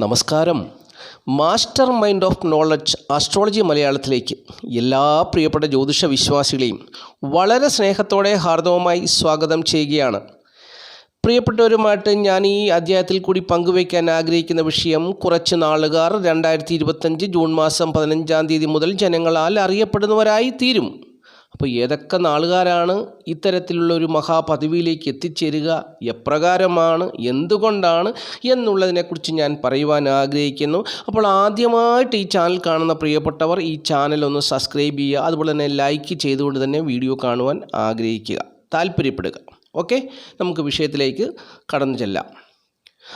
നമസ്കാരം. Master mind of knowledge astrology മലയാളത്തിലേക്ക് എല്ലാ പ്രിയപ്പെട്ട ജ്യോതിഷ വിശ്വാസികളെയും വളരെ സ്നേഹത്തോടെ ഹാർദവമായി സ്വാഗതം ചെയ്യുകയാണ്. പ്രിയപ്പെട്ടവരുമായിട്ട് ഞാൻ ഈ അധ്യായത്തിൽ കൂടി പങ്കുവയ്ക്കാൻ ആഗ്രഹിക്കുന്ന വിഷയം, കുറച്ച് നാളുകാർ 2025 ജൂൺ മാസം 15-ാം തീയതി മുതൽ ജനങ്ങളാൽ അറിയപ്പെടുന്നവരായി തീരും. അപ്പോൾ ഏതൊക്കെ നാളുകാരാണ് ഇത്തരത്തിലുള്ള ഒരു മഹാപദവിയിലേക്ക് എത്തിച്ചേരുക, എപ്രകാരമാണ്, എന്തുകൊണ്ടാണ് എന്നുള്ളതിനെക്കുറിച്ച് ഞാൻ പറയുവാൻ ആഗ്രഹിക്കുന്നു. അപ്പോൾ ആദ്യമായിട്ട് ഈ ചാനൽ കാണുന്ന പ്രിയപ്പെട്ടവർ ഈ ചാനൽ ഒന്ന് സബ്സ്ക്രൈബ് ചെയ്യുക, അതുപോലെ തന്നെ ലൈക്ക് ചെയ്തുകൊണ്ട് തന്നെ വീഡിയോ കാണുവാൻ ആഗ്രഹിക്കുക, താല്പര്യപ്പെടുക. ഓക്കെ, നമുക്ക് വിഷയത്തിലേക്ക് കടന്നു ചെല്ലാം.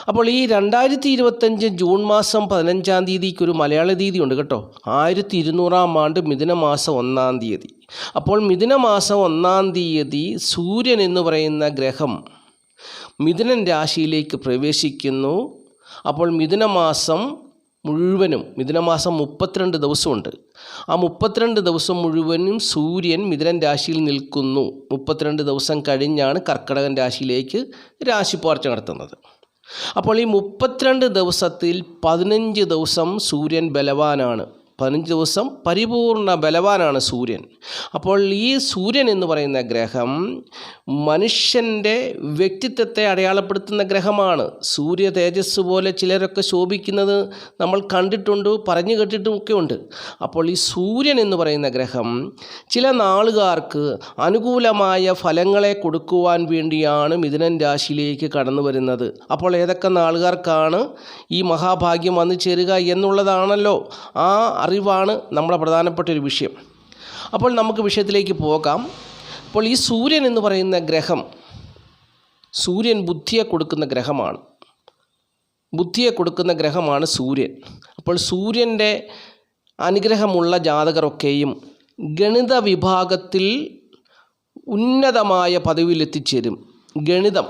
അപ്പോൾ ഈ 2025 ജൂൺ മാസം 15-ാം തീയതിക്ക് ഒരു മലയാള തീയതി ഉണ്ട് കേട്ടോ. 1200-ാം ആണ്ട് മിഥുനമാസം 1-ാം തീയതി. അപ്പോൾ മിഥുനമാസം 1-ാം തീയതി സൂര്യൻ എന്ന് പറയുന്ന ഗ്രഹം മിഥുനൻ രാശിയിലേക്ക് പ്രവേശിക്കുന്നു. അപ്പോൾ മിഥുനമാസം 32 ദിവസമുണ്ട്. ആ 32 ദിവസം മുഴുവനും സൂര്യൻ മിഥുനൻ രാശിയിൽ നിൽക്കുന്നു. 32 ദിവസം കഴിഞ്ഞാണ് കർക്കിടകൻ രാശിയിലേക്ക് രാശിമാറ്റം നടത്തുന്നത്. അപ്പോൾ ഈ 32 ദിവസത്തിൽ 15 ദിവസം സൂര്യൻ ബലവാനാണ്. 15 ദിവസം പരിപൂർണ ബലവാനാണ് സൂര്യൻ. അപ്പോൾ ഈ സൂര്യൻ എന്ന് പറയുന്ന ഗ്രഹം മനുഷ്യൻ്റെ വ്യക്തിത്വത്തെ അടയാളപ്പെടുത്തുന്ന ഗ്രഹമാണ്. സൂര്യ തേജസ് പോലെ ചിലരൊക്കെ ശോഭിക്കുന്നത് നമ്മൾ കണ്ടിട്ടുണ്ട്, പറഞ്ഞു കേട്ടിട്ടുമൊക്കെ ഉണ്ട്. അപ്പോൾ ഈ സൂര്യൻ എന്ന് പറയുന്ന ഗ്രഹം ചില നാളുകാർക്ക് അനുകൂലമായ ഫലങ്ങളെ കൊടുക്കുവാൻ വേണ്ടിയാണ് മിഥുനൻ രാശിയിലേക്ക് കടന്നു വരുന്നത്. അപ്പോൾ ഏതൊക്കെ നാളുകാർക്കാണ് ഈ മഹാഭാഗ്യം വന്നു ചേരുക എന്നുള്ളതാണല്ലോ, ആ അറിവാണ് നമ്മുടെ പ്രധാനപ്പെട്ട ഒരു വിഷയം. അപ്പോൾ നമുക്ക് വിഷയത്തിലേക്ക് പോകാം. അപ്പോൾ ഈ സൂര്യൻ എന്ന് പറയുന്ന ഗ്രഹം, സൂര്യൻ ബുദ്ധിയെ കൊടുക്കുന്ന ഗ്രഹമാണ് സൂര്യൻ. അപ്പോൾ സൂര്യൻ്റെ അനുഗ്രഹമുള്ള ജാതകരൊക്കെയും ഗണിത വിഭാഗത്തിൽ ഉന്നതമായ പദവിയിലെത്തിച്ചേരും. ഗണിതം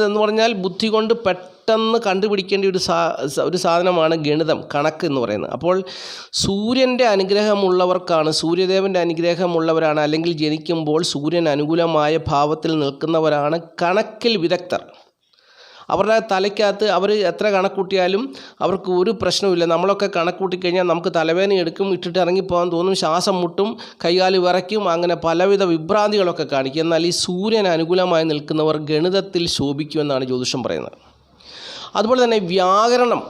എന്ന് പറഞ്ഞാൽ ബുദ്ധി കൊണ്ട് പെട്ടെന്ന് കണ്ടുപിടിക്കേണ്ട ഒരു സാധനമാണ് ഗണിതം, കണക്ക് എന്ന് പറയുന്നത്. അപ്പോൾ സൂര്യൻ്റെ അനുഗ്രഹമുള്ളവർക്കാണ്, സൂര്യദേവൻ്റെ അനുഗ്രഹമുള്ളവരാണ്, അല്ലെങ്കിൽ ജനിക്കുമ്പോൾ സൂര്യൻ അനുകൂലമായ ഭാവത്തിൽ നിൽക്കുന്നവരാണ് കണക്കിൽ വിദഗ്ധർ. അവരുടെ തലയ്ക്കകത്ത് അവർ എത്ര കണക്കൂട്ടിയാലും അവർക്ക് ഒരു പ്രശ്നവുമില്ല. നമ്മളൊക്കെ കണക്കൂട്ടിക്കഴിഞ്ഞാൽ നമുക്ക് തലവേദന എടുക്കും, ഇട്ടിട്ട് ഇറങ്ങിപ്പോകാൻ തോന്നും, ശ്വാസം മുട്ടും, കൈകാല് വിറയ്ക്കും, അങ്ങനെ പലവിധ വിഭ്രാന്തികളൊക്കെ കാണിക്കും. എന്നാൽ ഈ സൂര്യൻ അനുകൂലമായി നിൽക്കുന്നവർ ഗണിതത്തിൽ ശോഭിക്കുമെന്നാണ് ജ്യോതിഷം പറയുന്നത്. അതുപോലെ തന്നെ വ്യാകരണം,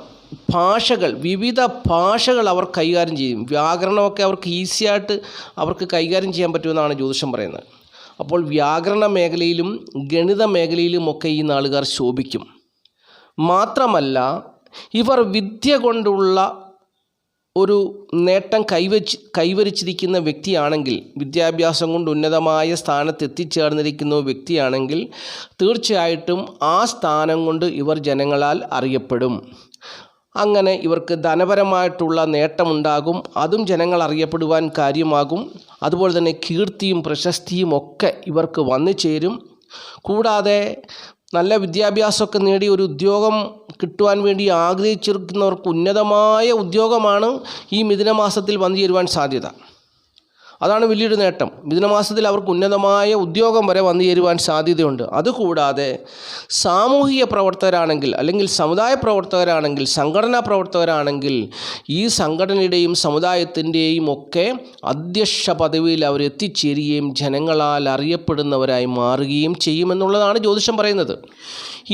ഭാഷകൾ, വിവിധ ഭാഷകൾ അവർ കൈകാര്യം ചെയ്യും. വ്യാകരണമൊക്കെ അവർക്ക് ഈസിയായിട്ട് അവർക്ക് കൈകാര്യം ചെയ്യാൻ പറ്റുമെന്നാണ് ജ്യോതിഷം പറയുന്നത്. അപ്പോൾ വ്യാകരണ മേഖലയിലും ഗണിത മേഖലയിലുമൊക്കെ ഈ നാളുകാർ ശോഭിക്കും. മാത്രമല്ല, ഇവർ വിദ്യ കൊണ്ടുള്ള ഒരു നേട്ടം കൈവരിച്ചിരിക്കുന്ന വ്യക്തിയാണെങ്കിൽ, വിദ്യാഭ്യാസം കൊണ്ട് ഉന്നതമായ സ്ഥാനത്ത് എത്തിച്ചേർന്നിരിക്കുന്ന വ്യക്തിയാണെങ്കിൽ തീർച്ചയായിട്ടും ആ സ്ഥാനം കൊണ്ട് ഇവർ ജനങ്ങളാൽ അറിയപ്പെടും. അങ്ങനെ ഇവർക്ക് ധനപരമായിട്ടുള്ള നേട്ടമുണ്ടാകും, അതും ജനങ്ങൾ അറിയപ്പെടുവാൻ കാര്യമാകും. അതുപോലെ തന്നെ കീർത്തിയും പ്രശസ്തിയും ഒക്കെ ഇവർക്ക് വന്നു ചേരും. കൂടാതെ നല്ല വിദ്യാഭ്യാസമൊക്കെ നേടി ഒരു ഉദ്യോഗം കിട്ടുവാൻ വേണ്ടി ആഗ്രഹിച്ചിരിക്കുന്നവർക്ക് ഉന്നതമായ ഉദ്യോഗമാണ് ഈ മിഥുനമാസത്തിൽ വന്നു ചേരുവാൻ സാധ്യത. അതാണ് വലിയൊരു നേട്ടം. മിഥുനമാസത്തിൽ അവർക്ക് ഉന്നതമായ ഉദ്യോഗം വരെ വന്നു ചേരുവാൻ സാധ്യതയുണ്ട്. അതുകൂടാതെ സാമൂഹിക പ്രവർത്തകരാണെങ്കിൽ, അല്ലെങ്കിൽ സമുദായ പ്രവർത്തകരാണെങ്കിൽ, സംഘടനാ പ്രവർത്തകരാണെങ്കിൽ ഈ സംഘടനയുടെയും സമുദായത്തിൻ്റെയും ഒക്കെ അധ്യക്ഷ പദവിയിൽ അവർ എത്തിച്ചേരുകയും ജനങ്ങളാൽ അറിയപ്പെടുന്നവരായി മാറുകയും ചെയ്യുമെന്നുള്ളതാണ് ജ്യോതിഷം പറയുന്നത്.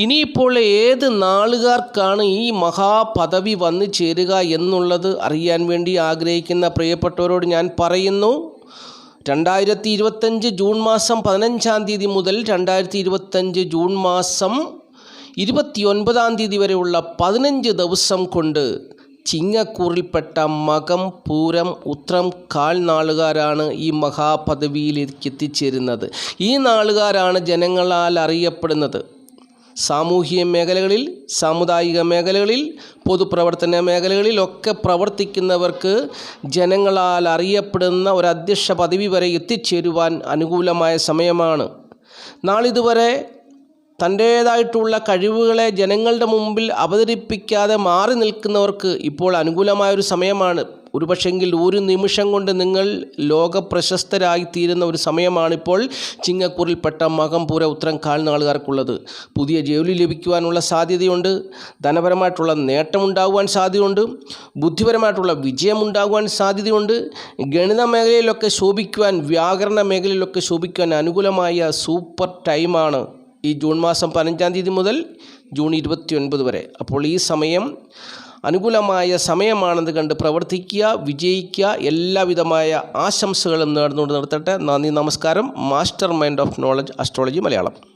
ഇനിയിപ്പോൾ ഏത് നാളുകാർക്കാണ് ഈ മഹാപദവി വന്നു ചേരുക എന്നുള്ളത് അറിയാൻ വേണ്ടി ആഗ്രഹിക്കുന്ന പ്രിയപ്പെട്ടവരോട് ഞാൻ പറയുന്നു, 2025 ജൂൺ മാസം 15-ാം തീയതി മുതൽ 2025 ജൂൺ മാസം 29-ാം തീയതി വരെയുള്ള 15 ദിവസം കൊണ്ട് ചിങ്ങക്കൂറിൽപ്പെട്ട മകം, പൂരം, ഉത്രം, കാൽ നാളുകാരാണ് ഈ മഹാപദവിയിലേക്ക് എത്തിച്ചേരുന്നത്. ഈ നാളുകാരാണ് ജനങ്ങളാൽ അറിയപ്പെടുന്നത്. സാമൂഹിക മേഖലകളിൽ, സാമുദായിക മേഖലകളിൽ, പൊതുപ്രവർത്തന മേഖലകളിലൊക്കെ പ്രവർത്തിക്കുന്നവർക്ക് ജനങ്ങളാൽ അറിയപ്പെടുന്ന ഒരു അധ്യക്ഷ പദവി വരെ എത്തിച്ചേരുവാൻ അനുകൂലമായ സമയമാണ്. നാളിതുവരെ തൻ്റേതായിട്ടുള്ള കഴിവുകളെ ജനങ്ങളുടെ മുമ്പിൽ അവതരിപ്പിക്കാതെ മാറി നിൽക്കുന്നവർക്ക് ഇപ്പോൾ അനുകൂലമായൊരു സമയമാണ്. ഒരുപക്ഷെങ്കിൽ ഒരു നിമിഷം കൊണ്ട് നിങ്ങൾ ലോകപ്രശസ്തരായിത്തീരുന്ന ഒരു സമയമാണിപ്പോൾ ചിങ്ങക്കൂറിൽപ്പെട്ട മകം പൂര ഉത്തരം കാൽനാളുകാർക്കുള്ളത്. പുതിയ ജോലി ലഭിക്കുവാനുള്ള സാധ്യതയുണ്ട്. ധനപരമായിട്ടുള്ള നേട്ടമുണ്ടാകുവാൻ സാധ്യതയുണ്ട്. ബുദ്ധിപരമായിട്ടുള്ള വിജയമുണ്ടാകുവാൻ സാധ്യതയുണ്ട്. ഗണിത മേഖലയിലൊക്കെ ശോഭിക്കുവാൻ, വ്യാകരണ മേഖലയിലൊക്കെ ശോഭിക്കുവാൻ അനുകൂലമായ സൂപ്പർ ടൈമാണ് ഈ ജൂൺ മാസം 15-ാം തീയതി മുതൽ ജൂൺ 29 വരെ. അപ്പോൾ ഈ സമയം അനുകൂലമായ സമയമാണെന്ന് കണ്ട് പ്രവർത്തിക്കുക, വിജയിക്കുക. എല്ലാവിധമായ ആശംസകളും നേർന്നുകൊണ്ട് നിർത്തട്ടെ. നന്ദി, നമസ്കാരം. Master mind of knowledge astrology Malayalam.